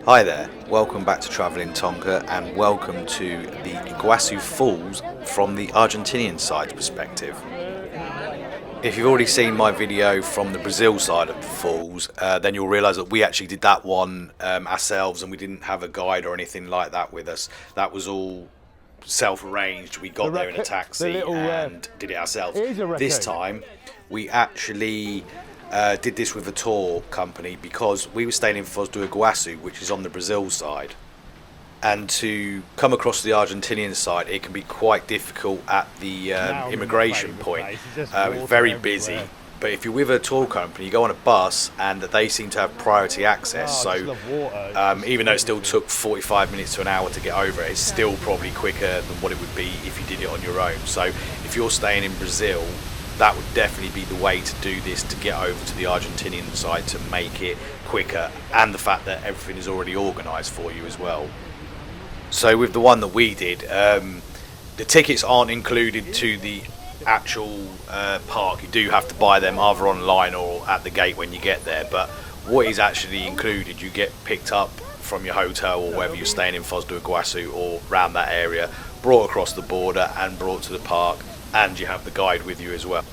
Hi there, welcome back to Travelling Tonga and welcome to the Iguazu Falls from the Argentinian side perspective. If you've already seen my video from the Brazil side of the falls, then you'll realise that we actually did that one ourselves and we didn't have a guide or anything like that with us. That was all self-arranged. We got there in a taxi and did it ourselves. This time we actually did this with a tour company because we were staying in Foz do Iguaçu, which is on the Brazil side. And to come across the Argentinian side, it can be quite difficult at the immigration point. It's very busy. But if you're with a tour company, you go on a bus and they seem to have priority access. So even though it still took 45 minutes to an hour to get over it, it's still probably quicker than what it would be if you did it on your own. So if you're staying in Brazil, that would definitely be the way to do this, to get over to the Argentinian side, to make it quicker, and the fact that everything is already organised for you as well. So with the one that we did, the tickets aren't included to the actual park. You do have to buy them either online or at the gate when you get there. But what is actually included, you get picked up from your hotel or wherever you're staying in Foz do Iguaçu or around that area, brought across the border and brought to the park, and you have the guide with you as well.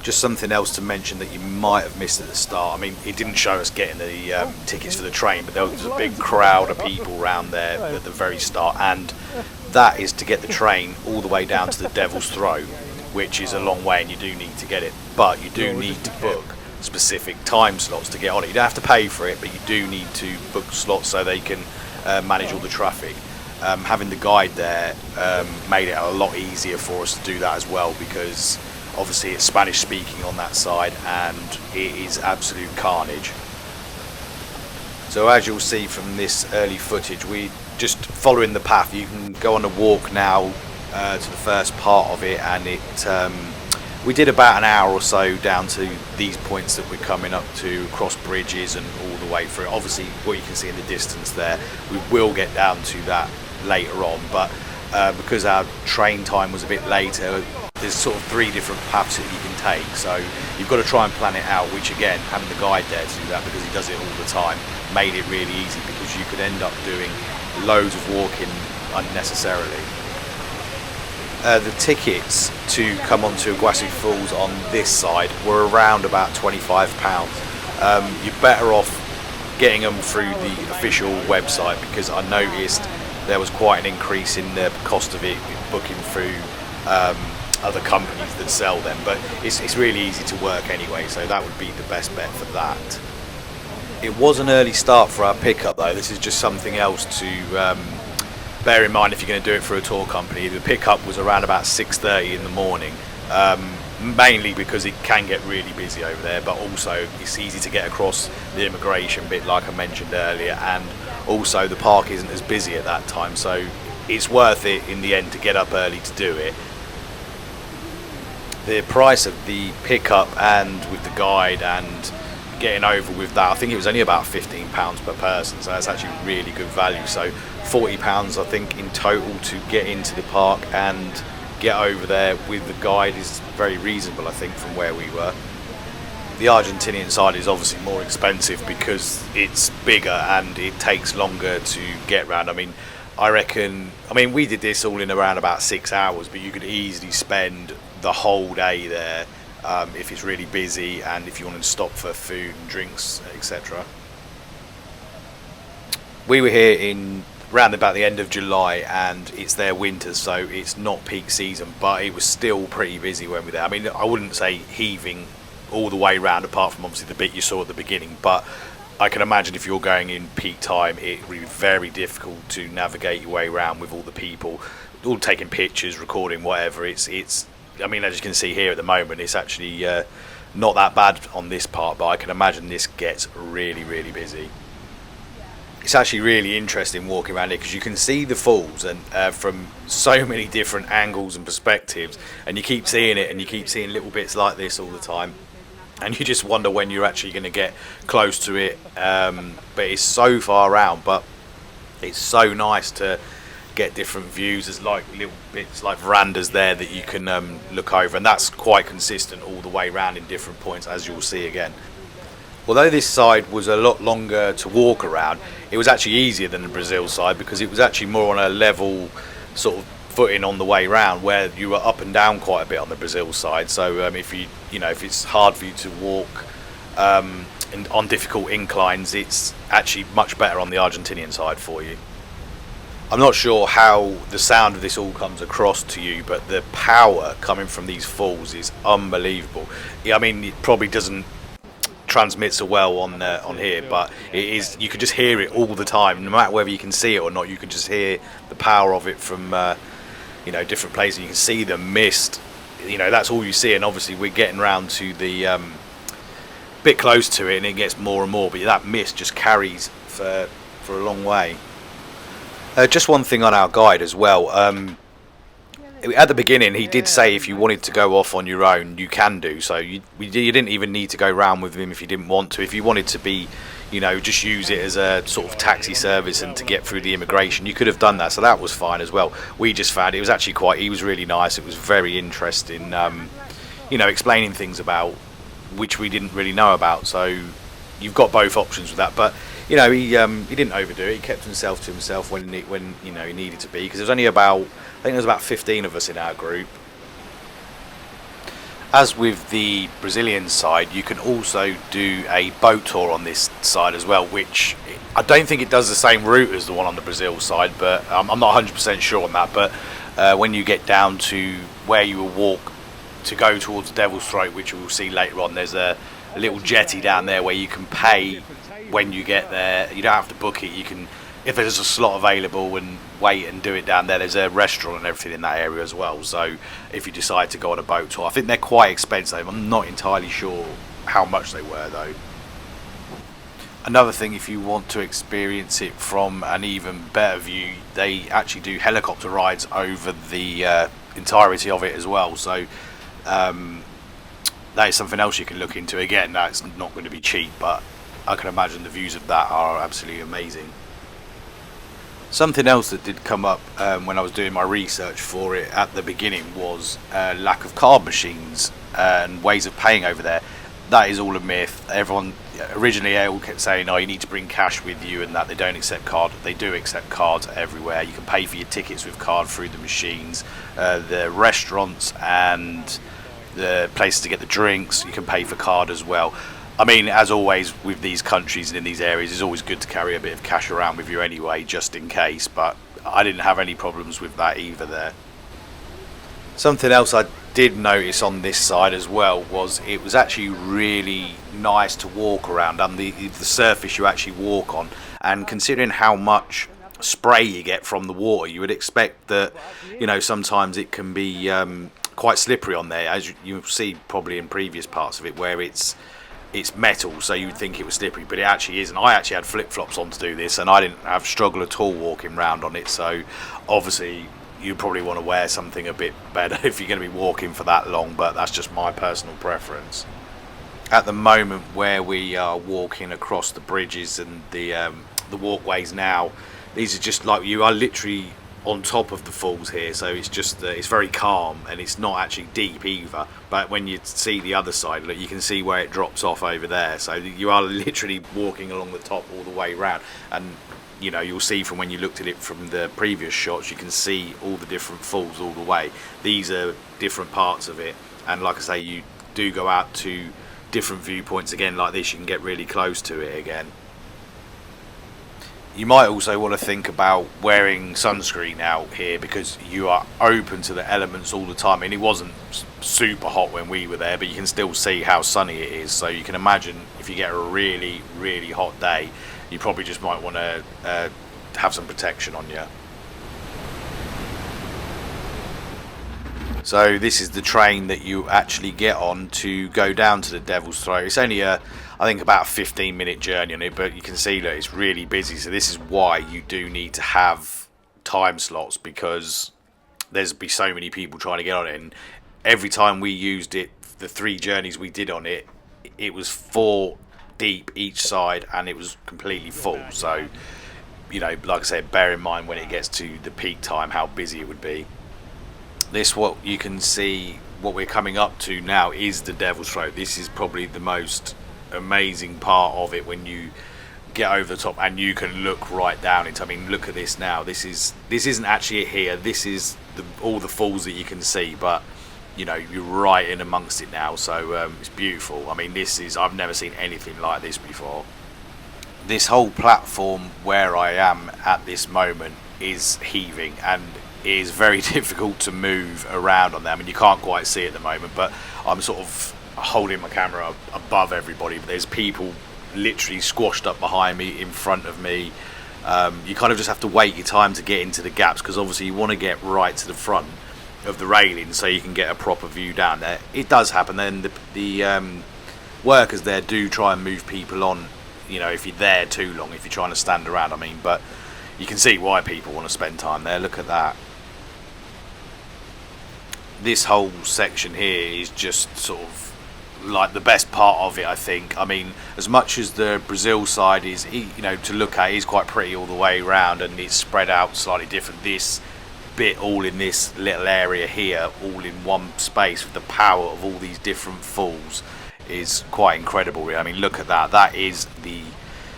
Just something else to mention that you might have missed at the start. I mean, it didn't show us getting the tickets for the train, but there was a big crowd of people around there at the very start, and that is to get the train all the way down to the Devil's Throat, which is a long way and you do need to get it. But you do need to book specific time slots to get on it. You don't have to pay for it, but you do need to book slots so they can manage all the traffic. Having the guide there made it a lot easier for us to do that as well, because obviously it's Spanish speaking on that side and it is absolute carnage. So as you'll see from this early footage, we just following the path. You can go on a walk now to the first part of it, and we did about an hour or so down to these points that we're coming up to, cross bridges and all the way through. Obviously what you can see in the distance there, we will get down to that later on, but because our train time was a bit later, there's sort of 3 different paths that you can take, so you've got to try and plan it out, which again, having the guide there to do that, because he does it all the time, made it really easy, because you could end up doing loads of walking unnecessarily. The tickets to come onto Iguazu Falls on this side were around about £25. You're better off getting them through the official website, because I noticed there was quite an increase in the cost of it booking through other companies that sell them, but it's really easy to work anyway, so that would be the best bet for that. It was an early start for our pickup though. This is just something else to bear in mind if you're going to do it for a tour company. The pickup was around about 6:30 in the morning, mainly because it can get really busy over there, but also it's easy to get across the immigration bit like I mentioned earlier, and also the park isn't as busy at that time, so it's worth it in the end to get up early to do it. The price of the pickup and with the guide and getting over with that, I think it was only about £15 per person, so that's actually really good value. So £40 I think in total to get into the park and get over there with the guide is very reasonable, I think, from where we were. The Argentinian side is obviously more expensive because it's bigger and it takes longer to get around. I mean, we did this all in around about 6 hours, but you could easily spend the whole day there if it's really busy and if you want to stop for food and drinks, etc. We were here in around about the end of July and it's their winter, so it's not peak season, but it was still pretty busy when we were there. I mean, I wouldn't say heaving all the way around, apart from obviously the bit you saw at the beginning, but I can imagine if you're going in peak time, it would be very difficult to navigate your way around with all the people, all taking pictures, recording, whatever. I mean, as you can see here at the moment, it's actually not that bad on this part, but I can imagine this gets really, really busy. It's actually really interesting walking around here because you can see the falls and from so many different angles and perspectives, and you keep seeing it and you keep seeing little bits like this all the time, and you just wonder when you're actually going to get close to it, but it's so far out, but it's so nice to get different views. There's like little bits like verandas there that you can look over, and that's quite consistent all the way around in different points, as you'll see again. Although this side was a lot longer to walk around, it was actually easier than the Brazil side because it was actually more on a level sort of footing on the way round, where you were up and down quite a bit on the Brazil side. So if if it's hard for you to walk on difficult inclines, it's actually much better on the Argentinian side for you. I'm not sure how the sound of this all comes across to you, but the power coming from these falls is unbelievable. I mean, it probably doesn't transmit so well on here, but it is. You could just hear it all the time, no matter whether you can see it or not. You can just hear the power of it from different places. You can see the mist. That's all you see, and obviously we're getting round to the bit close to it, and it gets more and more. But that mist just carries for a long way. Just one thing on our guide as well. At the beginning, he did say if you wanted to go off on your own, you can do so. You didn't even need to go round with him if you didn't want to. If you wanted to be, just use it as a sort of taxi service and to get through the immigration, you could have done that. So that was fine as well. We just found it was actually he was really nice. It was very interesting, explaining things about which we didn't really know about. So you've got both options with that. But he didn't overdo it. He kept himself to himself when he needed to be, because there was only about, I think there was about 15 of us in our group. As with the Brazilian side, you can also do a boat tour on this side as well, which I don't think it does the same route as the one on the Brazil side, but I'm not 100% sure on that. But when you get down to where you will walk to go towards Devil's Throat, which we'll see later on, there's a little jetty down there where you can pay when you get there. You don't have to book it. You can, if there's a slot available, and wait and do it down there. There's a restaurant and everything in that area as well. So if you decide to go on a boat tour, I think they're quite expensive. I'm not entirely sure how much they were though. Another thing, if you want to experience it from an even better view, they actually do helicopter rides over the entirety of it as well. So that is something else you can look into. Again, that's not going to be cheap, but I can imagine the views of that are absolutely amazing. Something else that did come up when I was doing my research for it at the beginning was lack of card machines and ways of paying over there. That is all a myth. Everyone originally all kept saying, "Oh, you need to bring cash with you," and that they don't accept card. They do accept cards everywhere. You can pay for your tickets with card through the machines. The restaurants and the places to get the drinks, you can pay for card as well. I mean, as always with these countries and in these areas, it's always good to carry a bit of cash around with you anyway, just in case, but I didn't have any problems with that either there. Something else I did notice on this side as well was it was actually really nice to walk around on the surface you actually walk on, and considering how much spray you get from the water, you would expect that, sometimes it can be quite slippery on there, as you'll see probably in previous parts of it where it's metal, so you would think it was slippery, but it actually isn't. I actually had flip-flops on to do this, and I didn't have struggle at all walking around on it. So obviously you probably want to wear something a bit better if you're going to be walking for that long, but that's just my personal preference. At the moment where we are walking across the bridges and the walkways now, these are just like, you are literally on top of the falls here, so it's just it's very calm, and it's not actually deep either. But when you see the other side, look, you can see where it drops off over there, so you are literally walking along the top all the way round. And you'll see from when you looked at it from the previous shots, you can see all the different falls all the way. These are different parts of it, and like I say, you do go out to different viewpoints again like this. You can get really close to it again. You might also want to think about wearing sunscreen out here, because you are open to the elements all the time. And it wasn't super hot when we were there, but you can still see how sunny it is. So you can imagine if you get a really, really hot day, you probably just might want to have some protection on you. So this is the train that you actually get on to go down to the Devil's Throat. It's only I think about a 15-minute journey on it, but you can see that it's really busy. So this is why you do need to have time slots, because there's be so many people trying to get on it. And every time we used it, the 3 journeys we did on it, it was 4 deep each side, and it was completely full. So like I said, bear in mind when it gets to the peak time how busy it would be. This, what you can see, what we're coming up to now, is the Devil's Throat. This is probably the most amazing part of it when you get over the top and you can look right down into. I mean, look at this now. This isn't actually it here. This is all the falls that you can see, but you know, you're right in amongst it now, so it's beautiful. I mean, I've never seen anything like this before. This whole platform where I am at this moment is heaving, and it is very difficult to move around on them. I mean, you can't quite see at the moment, but I'm sort of holding my camera above everybody, but there's people literally squashed up behind me, in front of me. You kind of just have to wait your time to get into the gaps, because obviously you want to get right to the front of the railing so you can get a proper view down there. It does happen. Then the workers there do try and move people on, you know, if you're there too long, if you're trying to stand around, I mean, but you can see why people want to spend time there. Look at that. This whole section here is just sort of like the best part of it, I think. I mean, as much as the Brazil side is, you know, to look at, is quite pretty all the way around, and it's spread out slightly different, this bit all in this little area here, all in one space, with the power of all these different falls, is quite incredible. I mean, look at that. That is the,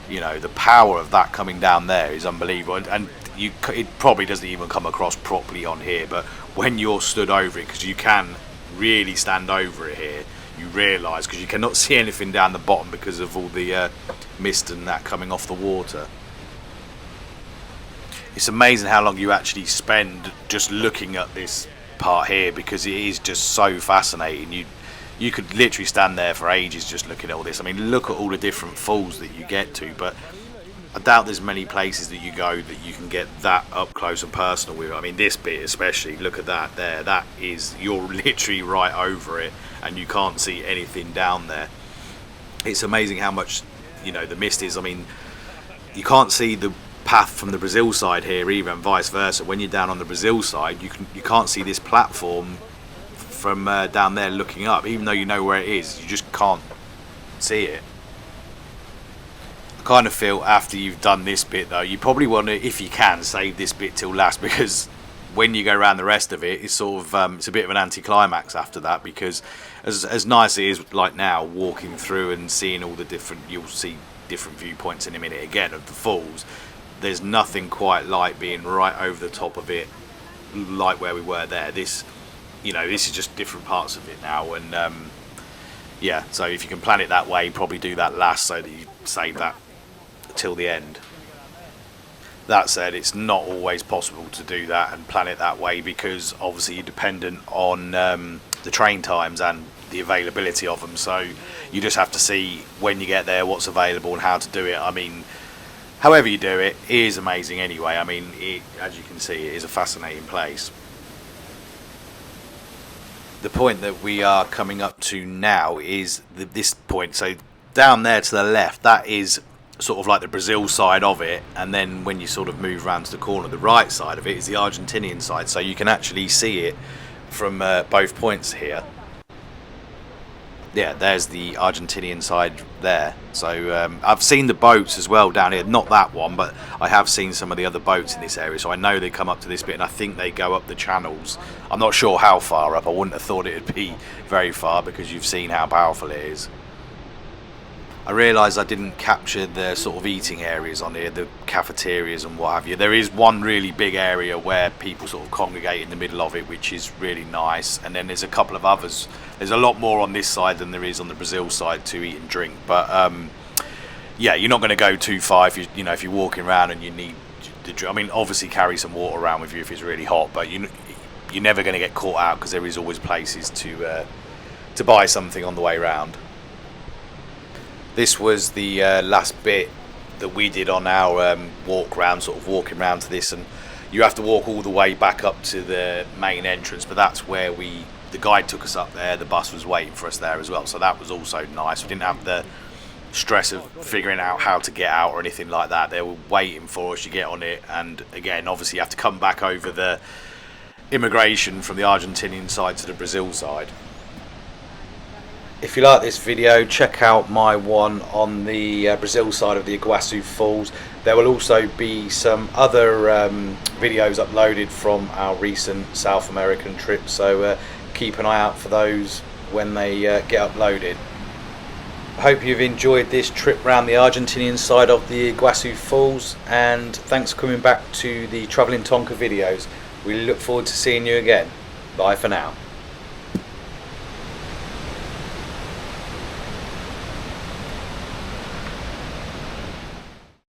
you know, the power of that coming down there is unbelievable, and it probably doesn't even come across properly on here, but when you're stood over it, because you can really stand over it here, you realise, because you cannot see anything down the bottom because of all the mist and that coming off the water. It's amazing how long you actually spend just looking at this part here, because it is just so fascinating. You could literally stand there for ages just looking at all this. I mean, look at all the different falls that you get to, but I doubt there's many places that you go that you can get that up close and personal with. I mean, this bit especially, look at that there. That is, you're literally right over it and you can't see anything down there. It's amazing how much, you know, the mist is. I mean, you can't see the path from the Brazil side here either, and vice versa. When you're down on the Brazil side, you can't see this platform from down there looking up, even though you know where it is. You just can't see it. I kind of feel after you've done this bit though, you probably want to, if you can, save this bit till last, because when you go around the rest of it, it's sort of it's a bit of an anticlimax after that, because as nice as it is like now walking through and seeing all the different, you'll see different viewpoints in a minute again of the falls, there's nothing quite like being right over the top of it, like where we were there. This, you know, this is just different parts of it now, and yeah, so if you can plan it that way, probably do that last so that you save that till the end. That said, it's not always possible to do that and plan it that way, because obviously you're dependent on the train times and the availability of them, so you just have to see when you get there what's available and how to do it. I mean, however you do it, it is amazing anyway. I mean, as you can see, it is a fascinating place. The point that we are coming up to now is this point. So down there to the left, that is sort of like the Brazil side of it, and then when you sort of move around to the corner, the right side of it is the Argentinian side, so you can actually see it from both points here. Yeah, there's the Argentinian side there. So I've seen the boats as well down here, not that one, but I have seen some of the other boats in this area, so I know they come up to this bit, and I think they go up the channels. I'm not sure how far up. I wouldn't have thought it would be very far, because you've seen how powerful it is. I realised I didn't capture the sort of eating areas on here, the cafeterias and what have you. There is one really big area where people sort of congregate in the middle of it, which is really nice, and then there's a couple of others. There's a lot more on this side than there is on the Brazil side to eat and drink, but yeah, you're not going to go too far if you know, if you're walking around and you need to, I mean, obviously carry some water around with you if it's really hot, but you're never going to get caught out, because there is always places to buy something on the way around. This was the last bit that we did on our walk round, sort of walking around to this, and you have to walk all the way back up to the main entrance, but that's where the guide took us up there. The bus was waiting for us there as well, so that was also nice. We didn't have the stress of figuring out how to get out or anything like that. They were waiting for us. You get on it, and again, obviously you have to come back over the immigration from the Argentinian side to the Brazil side. If you like this video, check out my one on the Brazil side of the Iguazu Falls. There will also be some other videos uploaded from our recent South American trip, so keep an eye out for those when they get uploaded. I hope you've enjoyed this trip round the Argentinian side of the Iguazu Falls, and thanks for coming back to the Travelling Tonka videos. We look forward to seeing you again. Bye for now.